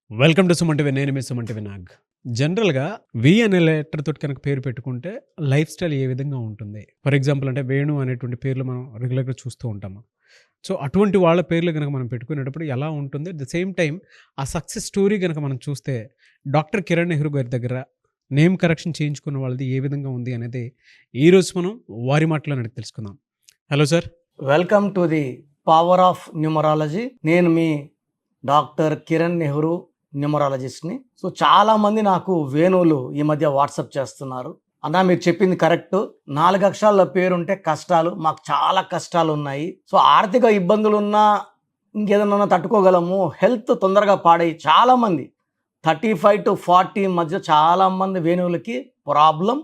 Welcome to Suman TV. నేను మీ Suman TV Nag. జనరల్‌గా వి అనే లెటర్ తోటి కనుక పేరు పెట్టుకుంటే లైఫ్ స్టైల్ ఏ విధంగా ఉంటుంది? ఫర్ ఎగ్జాంపుల్ అంటే వేణు అనేటువంటి పేర్లు మనం రెగ్యులర్‌గా చూస్తూ ఉంటాము. సో, అటువంటి వాళ్ళ పేర్లు గనక మనం పెట్టుకునేటప్పుడు ఎలా ఉంటుంది? అట్ ద సేమ్ టైమ్ ఆ సక్సెస్ స్టోరీ గనక మనం చూస్తే డాక్టర్ కిరణ్ నెహ్రూ గారి దగ్గర నేమ్ కరెక్షన్ చేయించుకున్న వాళ్ళది ఏ విధంగా ఉంది అనేది ఈరోజు మనం వారి మాటలోనే అడిగి తెలుసుకుందాం. Hello sir. Welcome to the power of numerology. నేను మీ డాక్టర్ కిరణ్ నెహ్రూ, న్యూమరాలజిస్ట్ని. సో చాలామంది నాకు వేణువులు ఈ మధ్య వాట్సాప్ చేస్తున్నారు. అన్నా మీరు చెప్పింది కరెక్ట్, 4 అక్షరాల పేరుంటే కష్టాలు, మాకు చాలా కష్టాలు ఉన్నాయి. సో ఆర్థిక ఇబ్బందులు ఉన్నా ఇంకేదన్నా తట్టుకోగలము, హెల్త్ తొందరగా పాడై చాలామంది 35 to 40 మధ్య చాలామంది వేణువులకి ప్రాబ్లం.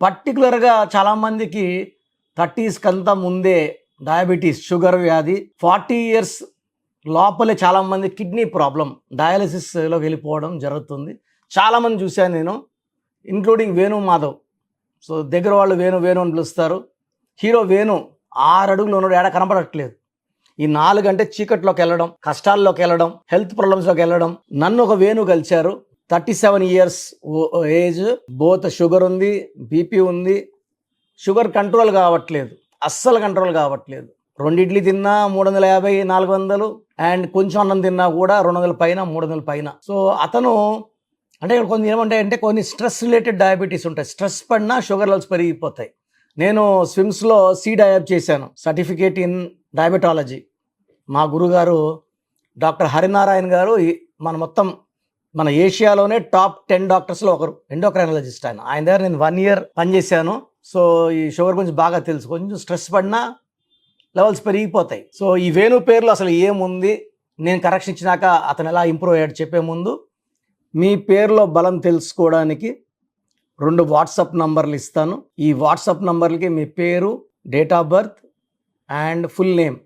పర్టికులర్గా చాలామందికి 30s కంతా ముందే డయాబెటీస్, షుగర్ వ్యాధి, 40 years లోపలే చాలామంది కిడ్నీ ప్రాబ్లం, డయాలసిస్లో వెళ్ళిపోవడం జరుగుతుంది. చాలామంది చూశాను నేను, ఇంక్లూడింగ్ వేణు మాధవ్. సో దగ్గర వాళ్ళు వేణు వేణు అని పిలుస్తారు. హీరో వేణు 6 అడుగులు ఉన్నాడు, ఏడా కనపడట్లేదు. ఈ 4 అంటే చీకట్లోకి వెళ్ళడం, కష్టాల్లోకి వెళ్ళడం, హెల్త్ ప్రాబ్లమ్స్లోకి వెళ్ళడం. నన్ను ఒక వేణు కలిశారు, 37 years ఏజ్, బోత్ షుగర్ ఉంది, బీపీ ఉంది. షుగర్ కంట్రోల్ కావట్లేదు, అస్సలు కంట్రోల్ కావట్లేదు. 2 ఇడ్లీ తిన్నా 350, 400, అండ్ కొంచెం అన్నం తిన్నా కూడా 200 పైన, 300 పైన. సో అతను అంటే కొన్ని ఏమంటాయంటే కొన్ని స్ట్రెస్ రిలేటెడ్ డయాబెటీస్ ఉంటాయి. స్ట్రెస్ పడినా షుగర్ లెవెల్స్ పెరిగిపోతాయి. నేను స్విమ్స్లో డయాబ్ చేశాను, సర్టిఫికేట్ ఇన్ డయాబెటాలజీ. మా గురుగారు డాక్టర్ హరినారాయణ గారు మన ఏషియాలోనే టాప్ 10 డాక్టర్స్లో ఒకరు, ఎండోక్రైనాలజిస్ట్. ఆయన దగ్గర నేను 1 year పనిచేశాను. సో ఈ షుగర్ గురించి బాగా తెలుసు. కొంచెం స్ట్రెస్ పడినా లెవెల్స్ పెరిగిపోతాయి. సో ఈ వేణు పేర్లు అసలు ఏముంది, నేను కరెక్షన్ ఇచ్చినాక అతను ఎలా ఇంప్రూవ్ అయ్యాడు చెప్పే ముందు, మీ పేరులో బలం తెలుసుకోవడానికి 2 వాట్సాప్ నంబర్లు ఇస్తాను. ఈ వాట్సాప్ నంబర్లకి మీ పేరు, date of birth and full name,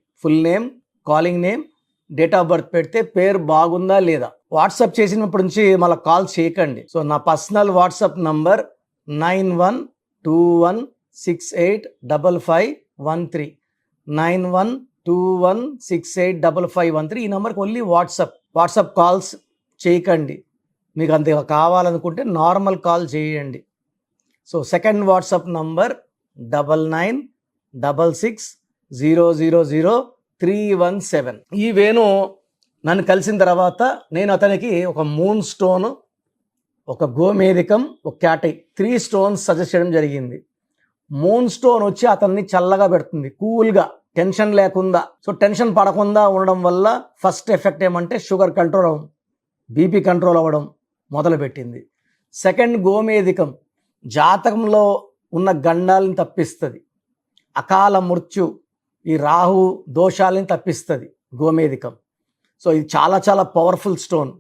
calling name, date of birth పెడితే పేరు బాగుందా లేదా. వాట్సాప్ చేసినప్పటి నుంచి మళ్ళీ కాల్ చేయకండి. సో నా పర్సనల్ వాట్సాప్ నంబర్ 9121685513, 9121685513. ఈ నెంబర్కి ఓన్లీ వాట్సాప్ కాల్స్ చేయకండి. మీకు అంత కావాలనుకుంటే నార్మల్ కాల్ చేయండి. So second WhatsApp number 9966000317. ఈ వేణు నన్ను కలిసిన తర్వాత నేను అతనికి ఒక మూన్ స్టోన్, ఒక గోమేధికం, ఒక క్యాటై, 3 stones సజెస్ట్ చేయడం జరిగింది. మూన్ స్టోన్ వచ్చి అతన్ని చల్లగా పెడుతుంది, కూల్గా, టెన్షన్ లేకుండా. సో టెన్షన్ పడకుండా ఉండడం వల్ల ఫస్ట్ ఎఫెక్ట్ ఏమంటే షుగర్ కంట్రోల్ అవ్వడం, బీపీ కంట్రోల్ అవ్వడం మొదలుపెట్టింది. సెకండ్ గోమేధికం జాతకంలో ఉన్న గండాలను తప్పిస్తుంది, అకాల మృత్యు, ఈ రాహు దోషాలని తప్పిస్తుంది గోమేధికం. సో ఇది చాలా చాలా పవర్ఫుల్ స్టోన్.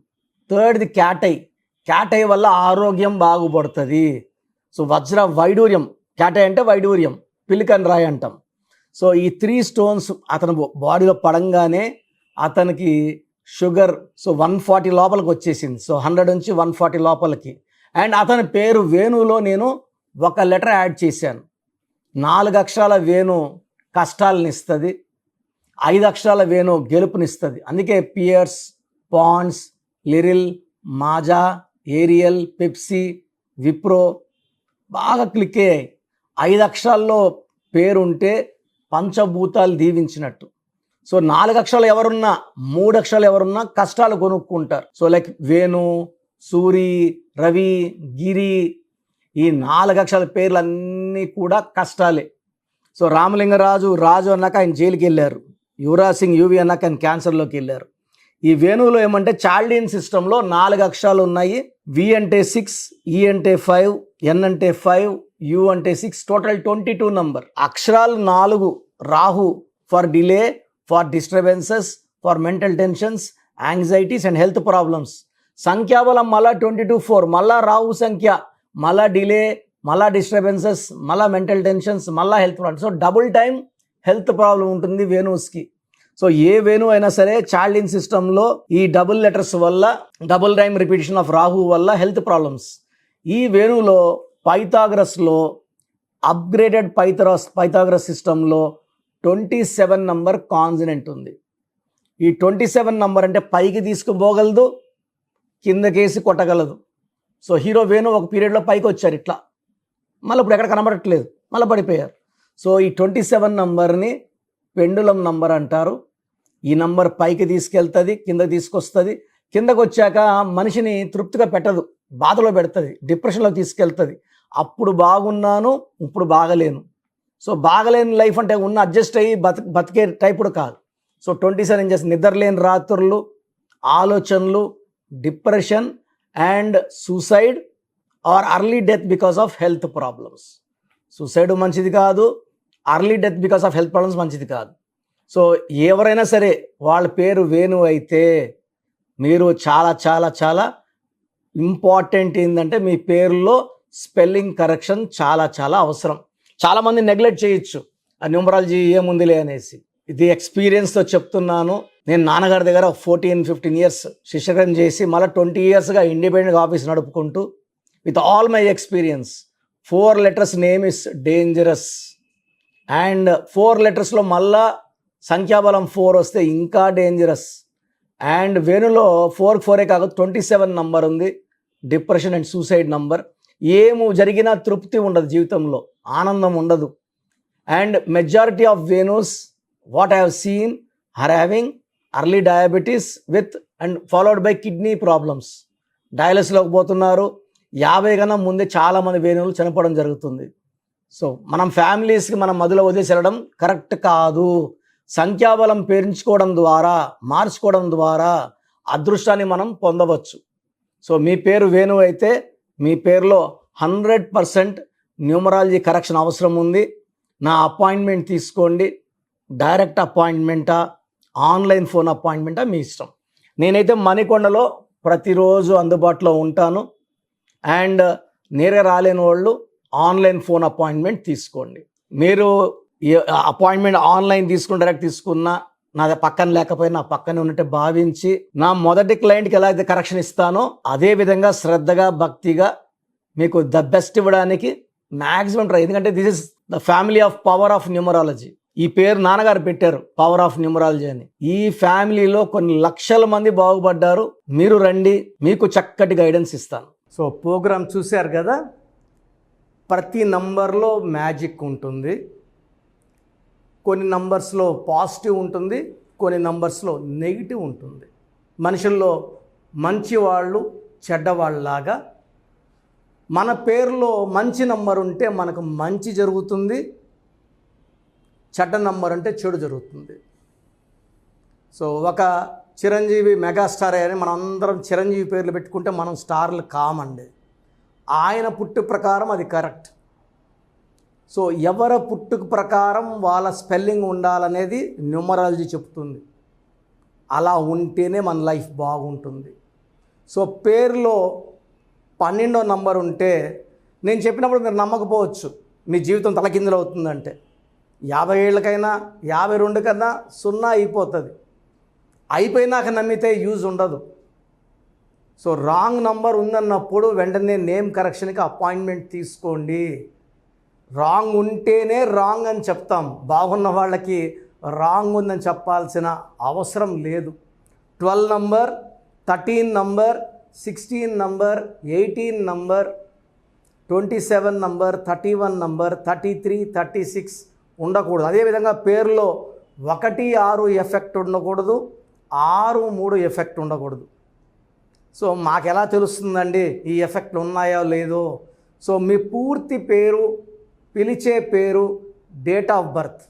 థర్డ్ది క్యాటై వల్ల ఆరోగ్యం బాగుపడుతుంది. సో వజ్ర వైడూర్యం, క్యాటై అంటే వైడూర్యం, పిలికన్ రాయి అంటాం. సో ఈ 3 stones అతని బాడీలో పడంగానే అతనికి షుగర్ 140 లోపలికి వచ్చేసింది. సో 100 నుంచి 140 లోపలికి. అండ్ అతని పేరు వేణులో నేను ఒక లెటర్ యాడ్ చేశాను. 4 అక్షరాల వేణు కష్టాలను ఇస్తుంది, 5 అక్షరాల వేణు గెలుపునిస్తుంది. అందుకే Pears, Ponds, Liril, Maaza, Ariel, Pepsi, Wipro బాగా క్లిక్ అయ్యాయి. 5 అక్షరాల్లో పేరుంటే పంచభూతాలు దీవించినట్టు. సో 4 అక్షరాలు ఎవరున్నా, 3 అక్షరాలు ఎవరున్నా కష్టాలు కొనుక్కుంటారు. సో లైక్ వేణు, సూరి, రవి, గిరి, ఈ 4 అక్షరాల పేర్లు అన్నీ కూడా కష్టాలే. సో రామలింగరాజు అన్నాక ఆయన జైలుకి వెళ్ళారు, యువరాజ్ సింగ్ యువి అన్నాక ఆయన క్యాన్సర్లోకి వెళ్ళారు. ఈ వేణువులో ఏమంటే చాల్డియన్ సిస్టంలో 4 అక్షరాలు ఉన్నాయి. వి అంటే 6, ఈ అంటే 5, ఎన్ అంటే 5, యు అంటే 6, టోటల్ 22 నంబర్. అక్షరాలు 4. Rahu for delay, for disturbances, for mental tensions, anxieties and health problems. సంఖ్యాబలం మళ్ళా 22-4, మళ్ళా రాహు సంఖ్య, మళ్ళా డిలే, మళ్ళా డిస్టర్బెన్సెస్, మళ్ళా మెంటల్ టెన్షన్స్, మళ్ళా health problems. So double time health problem ఉంటుంది వేణుస్కి. సో ఏ వేణు అయినా సరే చాల్డియన్ సిస్టంలో ఈ డబుల్ లెటర్స్ వల్ల, double time repetition of Rahu వల్ల హెల్త్ ప్రాబ్లమ్స్. ఈ వేణులో పైథాగరస్లో అప్గ్రేడెడ్ పైథాగరస్ సిస్టంలో 27 నంబర్ కాన్సనెంట్ ఉంది. ఈ 27 నంబర్ అంటే పైకి తీసుకుపోగలదు, కిందకేసి కొట్టగలదు. సో హీరో వేణు ఒక పీరియడ్లో పైకి వచ్చారు ఇట్లా, మళ్ళీ ఇప్పుడు ఎక్కడ కనబడట్లేదు, మళ్ళీ పడిపోయారు. సో ఈ 27 నంబర్ని పెండులం నంబర్ అంటారు. ఈ నంబర్ పైకి తీసుకెళ్తుంది, కిందకి తీసుకొస్తుంది. కిందకు వచ్చాక మనిషిని తృప్తిగా పెట్టదు, బాధలో పెడుతుంది, డిప్రెషన్లో తీసుకెళ్తుంది. అప్పుడు బాగున్నాను, ఇప్పుడు బాగలేను. సో బాగలేని లైఫ్ అంటే ఉన్న అడ్జస్ట్ అయ్యి బతికే టైపుడు కాదు. సో 27 చేసి నిద్రలేని రాత్రులు, ఆలోచనలు, depression and suicide or early death because of health problems. Suicide మంచిది కాదు, early death because of health problems మంచిది కాదు. సో ఎవరైనా సరే వాళ్ళ పేరు వేణు అయితే మీరు చాలా చాలా చాలా ఇంపార్టెంట్ ఏంటంటే మీ పేరులో స్పెల్లింగ్ కరెక్షన్ చాలా చాలా అవసరం. చాలామంది నెగ్లెక్ట్ చేయొచ్చు, ఆ న్యూమరాలజీ ఏముందిలే అనేసి. ఇది ఎక్స్పీరియన్స్తో చెప్తున్నాను. నేను నాన్నగారి దగ్గర 14-15 ఇయర్స్ శిష్యగ్రహం చేసి మళ్ళీ 20 ఇయర్స్గా ఇండిపెండెంట్గా ఆఫీస్ నడుపుకుంటూ with all my experience 4 letters name is dangerous. And 4 letters మళ్ళా సంఖ్యాబలం 4 వస్తే ఇంకా డేంజరస్. అండ్ వేణులో 4 కాక 27 నంబర్ ఉంది, డిప్రెషన్ అండ్ సూసైడ్ నంబర్. ఏము జరిగినా తృప్తి ఉండదు, జీవితంలో ఆనందం ఉండదు. అండ్ మెజారిటీ ఆఫ్ వేణుస్ what I have seen are having early diabetes with and followed by kidney problems. డయాలసిస్లోకి పోతున్నారు. 50 కన్నా ముందే చాలామంది వేణువులు చనిపోవడం జరుగుతుంది. సో మనం ఫ్యామిలీస్కి మనం మధ్యలో వదిలేసి వెళ్ళడం కరెక్ట్ కాదు. సంఖ్యాబలం పేర్చుకోవడం ద్వారా, మార్చుకోవడం ద్వారా అదృష్టాన్ని మనం పొందవచ్చు. సో మీ పేరు వేణు అయితే మీ పేరులో 100% న్యూమరాలజీ కరెక్షన్ అవసరం ఉంది. నా అపాయింట్మెంట్ తీసుకోండి. డైరెక్ట్ అపాయింట్మెంటా, ఆన్లైన్ ఫోన్ అపాయింట్మెంటా మీ ఇష్టం. నేనైతే మణికొండలో ప్రతిరోజు అందుబాటులో ఉంటాను. అండ్ నేరుగా రాలేని వాళ్ళు ఆన్లైన్ ఫోన్ అపాయింట్మెంట్ తీసుకోండి. మీరు అపాయింట్మెంట్ ఆన్లైన్ తీసుకుని డైరెక్ట్ తీసుకున్నా నా పక్కన లేకపోయినా నా పక్కనే ఉన్నట్టే భావించి నా మొదటి క్లయింట్కి ఎలా అయితే కరెక్షన్ ఇస్తానో అదే విధంగా శ్రద్ధగా భక్తిగా మీకు ద బెస్ట్ ఇవ్వడానికి మ్యాక్సిమం ట్రై. ఎందుకంటే this is the family of power of numerology. ఈ పేరు నాన్నగారు పెట్టారు, పవర్ ఆఫ్ న్యూమరాలజీ అని. ఈ ఫ్యామిలీలో కొన్ని లక్షల మంది బాగుపడ్డారు. మీరు రండి, మీకు చక్కటి గైడెన్స్ ఇస్తాను. సో ప్రోగ్రామ్ చూశారు కదా, ప్రతి నంబర్లో మ్యాజిక్ ఉంటుంది. కొన్ని నంబర్స్లో పాజిటివ్ ఉంటుంది, కొన్ని నంబర్స్లో నెగిటివ్ ఉంటుంది. మనుషుల్లో మంచివాళ్ళు చెడ్డవాళ్ళలాగా మన పేరులో మంచి నంబర్ ఉంటే మనకు మంచి జరుగుతుంది, చెడ్డ నంబర్ అంటే చెడు జరుగుతుంది. సో ఒక చిరంజీవి మెగాస్టార్ అని మనం అందరం చిరంజీవి పేర్లు పెట్టుకుంటే మనం స్టార్లు కామండి. ఆయన పుట్టు ప్రకారం అది కరెక్ట్. సో ఎవరి పుట్టుక ప్రకారం వాళ్ళ స్పెల్లింగ్ ఉండాలనేది న్యూమరాలజీ చెప్తుంది. అలా ఉంటేనే మన లైఫ్ బాగుంటుంది. సో పేరులో 12వ నంబర్ ఉంటే నేను చెప్పినప్పుడు మీరు నమ్మకపోవచ్చు, మీ జీవితం తలకిందులు అవుతుందంటే. 50 ఏళ్ళకైనా 52 కన్నా 0 అయిపోతుంది. అయిపోయినాక నమ్మితే యూజ్ ఉండదు. సో రాంగ్ నంబర్ ఉందన్నప్పుడు వెంటనే నేమ్ కరెక్షన్కి అపాయింట్మెంట్ తీసుకోండి. రాంగ్ ఉంటేనే రాంగ్ అని చెప్తాం. బాగున్న వాళ్ళకి రాంగ్ ఉందని చెప్పాల్సిన అవసరం లేదు. 12 number, 13 number, 16 number, 18 number, 27 number, 31 number, 33, 36 ఉండకూడదు. అదేవిధంగా పేరులో 1, 6 ఎఫెక్ట్ ఉండకూడదు, 6, 3 ఎఫెక్ట్ ఉండకూడదు. సో మాకు ఎలా తెలుస్తుందండి ఈ ఎఫెక్ట్లు ఉన్నాయో లేదో? సో మీ పూర్తి పేరు, పిలిచే పేరు, date of birth.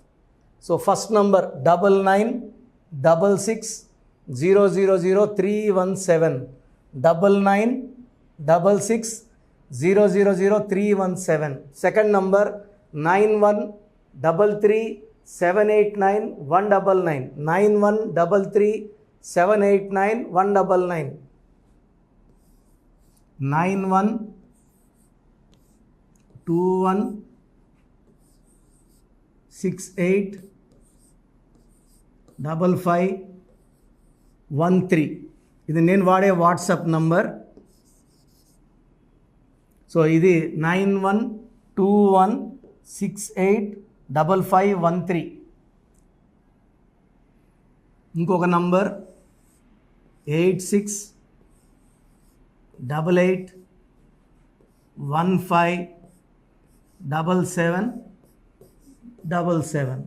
So first number 9966000317, 9966000317. Second number 9133789199, 9133789199, 9121685513. ఇది నేను వాడే వాట్సాప్ నంబర్. సో ఇది 9121685513. ఇంకొక నంబర్ 86 88157777.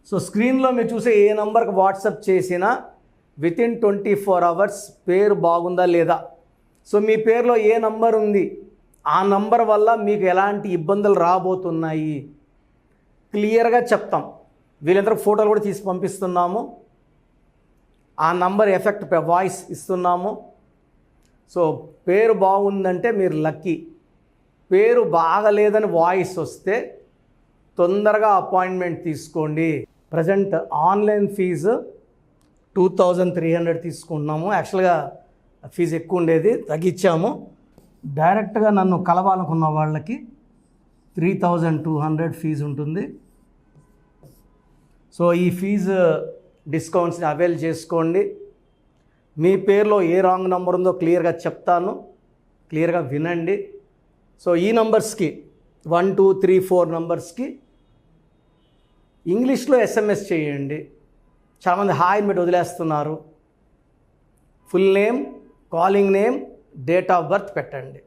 సో స్క్రీన్లో మీరు చూసే ఏ నంబర్కి వాట్సాప్ చేసినా వితిన్ 24 అవర్స్ పేరు బాగుందా లేదా, సో మీ పేరులో ఏ నంబర్ ఉంది, ఆ నంబర్ వల్ల మీకు ఎలాంటి ఇబ్బందులు రాబోతున్నాయి క్లియర్గా చెప్తాం. వీళ్ళందరికీ ఫోటోలు కూడా తీసి పంపిస్తున్నాము. ఆ నంబర్ ఎఫెక్ట్ వాయిస్ ఇస్తున్నాము. సో పేరు బాగుందంటే మీరు లక్కీ. పేరు బాగలేదని వాయిస్ వస్తే తొందరగా అపాయింట్మెంట్ తీసుకోండి. ప్రజెంట్ ఆన్లైన్ ఫీజు 2300 తీసుకుంటున్నాము. యాక్చువల్గా ఫీజు ఎక్కువ ఉండేది, తగ్గించాము. డైరెక్ట్గా నన్ను కలవాలనుకున్న వాళ్ళకి 3200 ఫీజు ఉంటుంది. సో ఈ ఫీజు డిస్కౌంట్స్ని అవైల్ చేసుకోండి. మీ పేరులో ఏ రాంగ్ నెంబర్ ఉందో క్లియర్గా చెప్తాను, క్లియర్గా వినండి. సో ఈ నంబర్స్కి 1 2 3 4 నంబర్స్కి ఇంగ్లీష్లో ఎస్ఎంఎస్ చేయండి. చాలామంది హాయ్ మీరు వదిలేస్తున్నారు. Full name, calling name, date of birth పెట్టండి.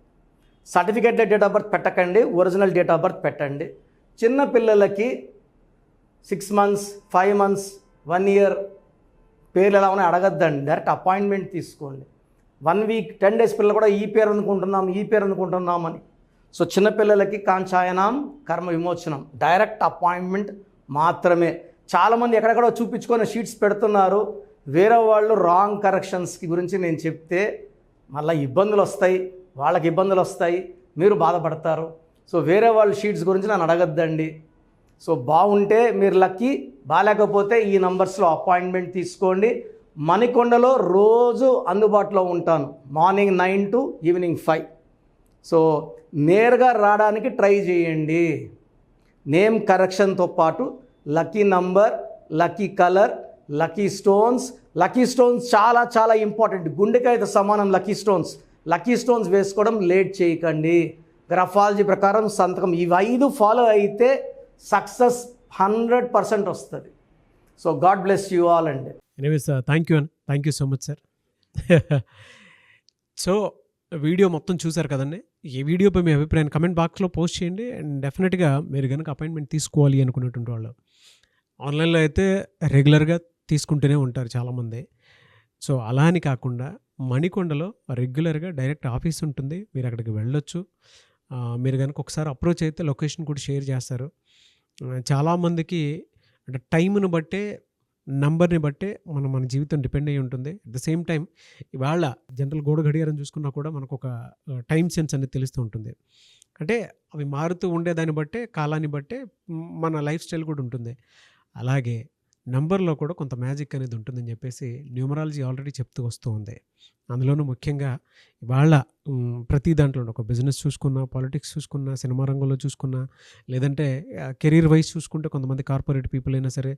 సర్టిఫికేట్ డేట్ ఆఫ్ బర్త్ పెట్టకండి, ఒరిజినల్ డేట్ ఆఫ్ బర్త్ పెట్టండి. చిన్న పిల్లలకి 6 months 5 months 1 year పేర్లు ఎలా ఉన్నాయి అడగద్దండి, డైరెక్ట్ అపాయింట్మెంట్ తీసుకోండి. 1 week 10 days పిల్లలు కూడా ఈ పేరు అనుకుంటున్నామని. సో చిన్నపిల్లలకి కాంచాయనం కర్మ విమోచనం, డైరెక్ట్ అపాయింట్మెంట్ మాత్రమే. చాలామంది ఎక్కడెక్కడో చూపించుకొని షీట్స్ పెడుతున్నారు. వేరే వాళ్ళు రాంగ్ కరెక్షన్స్కి గురించి నేను చెప్తే మళ్ళీ ఇబ్బందులు వస్తాయి, వాళ్ళకి ఇబ్బందులు వస్తాయి, మీరు బాధపడతారు. సో వేరే వాళ్ళ షీట్స్ గురించి నన్ను అడగద్దండి. సో బాగుంటే మీరు లక్కీ, బాగాలేకపోతే ఈ నంబర్స్లో అపాయింట్మెంట్ తీసుకోండి. మణికొండలో రోజు అందుబాటులో ఉంటాను, మార్నింగ్ 9 to ఈవినింగ్ 5. సో నేరుగా రావడానికి ట్రై చేయండి. నేమ్ కరెక్షన్తో పాటు lucky number, lucky colour, lucky stones చాలా చాలా ఇంపార్టెంట్. గుండెకాయతో సమానం లక్కీ స్టోన్స్ వేసుకోవడం లేట్ చేయకండి. గ్రఫాలజీ ప్రకారం సంతకం, ఇవి 5 ఫాలో అయితే సక్సెస్ 100% వస్తుంది. So God bless you all అండి. Anyways thank you so much sir. So video మొత్తం చూసారు కదండి. ఈ వీడియోపై మీ అభిప్రాయాన్ని కమెంట్ బాక్స్లో పోస్ట్ చేయండి. అండ్ డెఫినెట్గా మీరు కనుక అపాయింట్మెంట్ తీసుకోవాలి అనుకునేటువంటి వాళ్ళు ఆన్లైన్లో అయితే రెగ్యులర్గా తీసుకుంటూనే ఉంటారు చాలామంది. సో అలా అని కాకుండా మణికొండలో రెగ్యులర్గా డైరెక్ట్ ఆఫీస్ ఉంటుంది, మీరు అక్కడికి వెళ్ళొచ్చు. మీరు కనుక ఒకసారి అప్రోచ్ అయితే లొకేషన్ కూడా షేర్ చేస్తారు. చాలామందికి అంటే టైంను బట్టే, నంబర్ని బట్టే మన జీవితం డిపెండ్ అయ్యి ఉంటుంది. అట్ ద సేమ్ టైం ఇవాళ జనరల్ గోడ గడియారం చూసుకున్నా కూడా మనకు ఒక టైం సెన్స్ అనేది తెలుస్తూ ఉంటుంది. అంటే అవి మారుతూ ఉండేదాన్ని బట్టే, కాలాన్ని బట్టే మన లైఫ్ స్టైల్ కూడా ఉంటుంది. అలాగే నంబర్లో కూడా కొంత మ్యాజిక్ అనేది ఉంటుందని చెప్పేసి న్యూమరాలజీ ఆల్రెడీ చెప్తూ వస్తూ ఉంది. అందులోనూ ముఖ్యంగా ఇవాళ ప్రతి దాంట్లో ఒక బిజినెస్ చూసుకున్నా, పాలిటిక్స్ చూసుకున్నా, సినిమా రంగంలో చూసుకున్నా, లేదంటే కెరీర్ వైజ్ చూసుకుంటే కొంతమంది కార్పొరేట్ పీపుల్ అయినా సరే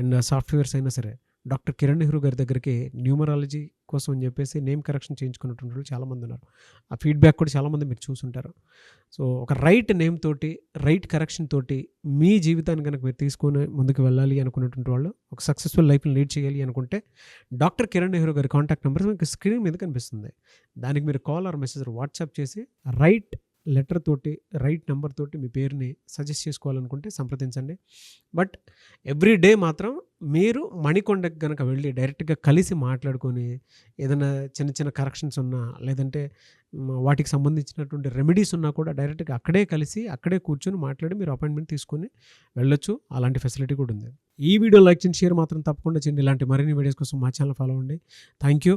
అండ్ సాఫ్ట్వేర్స్ అయినా సరే డాక్టర్ కిరణ్ నెహ్రూ గారి దగ్గరికి న్యూమరాలజీ కోసం అని చెప్పేసి నేమ్ కరెక్షన్ చేయించుకున్నటువంటి వాళ్ళు చాలామంది ఉన్నారు. ఆ ఫీడ్బ్యాక్ కూడా చాలామంది మీరు చూసుంటారు. సో ఒక రైట్ నేమ్ తోటి, రైట్ కరెక్షన్ తోటి మీ జీవితాన్ని కనుక మీరు తీసుకొని ముందుకు వెళ్ళాలి అనుకున్నటువంటి వాళ్ళు, ఒక సక్సెస్ఫుల్ లైఫ్ని లీడ్ చేయాలి అనుకుంటే డాక్టర్ కిరణ్ నెహ్రూ గారి కాంటాక్ట్ నెంబర్ మీకు స్క్రీన్ మీద కనిపిస్తుంది. దానికి మీరు కాల్ ఆర్ మెసేజ్ వాట్సాప్ చేసి రైట్ లెటర్ తోటి, రైట్ నెంబర్ తోటి మీ పేరుని సజెస్ట్ చేసుకోవాలనుకుంటే సంప్రదించండి. బట్ ఎవ్రీ డే మాత్రం మీరు మణికొండకి కనుక వెళ్ళి డైరెక్ట్గా కలిసి మాట్లాడుకొని ఏదైనా చిన్న చిన్న కరెక్షన్స్ ఉన్నా, లేదంటే వాటికి సంబంధించినటువంటి రెమెడీస్ ఉన్నా కూడా డైరెక్ట్గా అక్కడే కలిసి, అక్కడే కూర్చొని మాట్లాడి మీరు అపాయింట్మెంట్ తీసుకొని వెళ్ళొచ్చు. అలాంటి ఫెసిలిటీ కూడా ఉంది. ఈ వీడియో లైక్ చేయండి, షేర్ మాత్రం తప్పకుండా చేయండి. ఇలాంటి మరిన్ని వీడియోస్ కోసం మా ఛానల్ ఫాలో అవ్వండి. Thank you.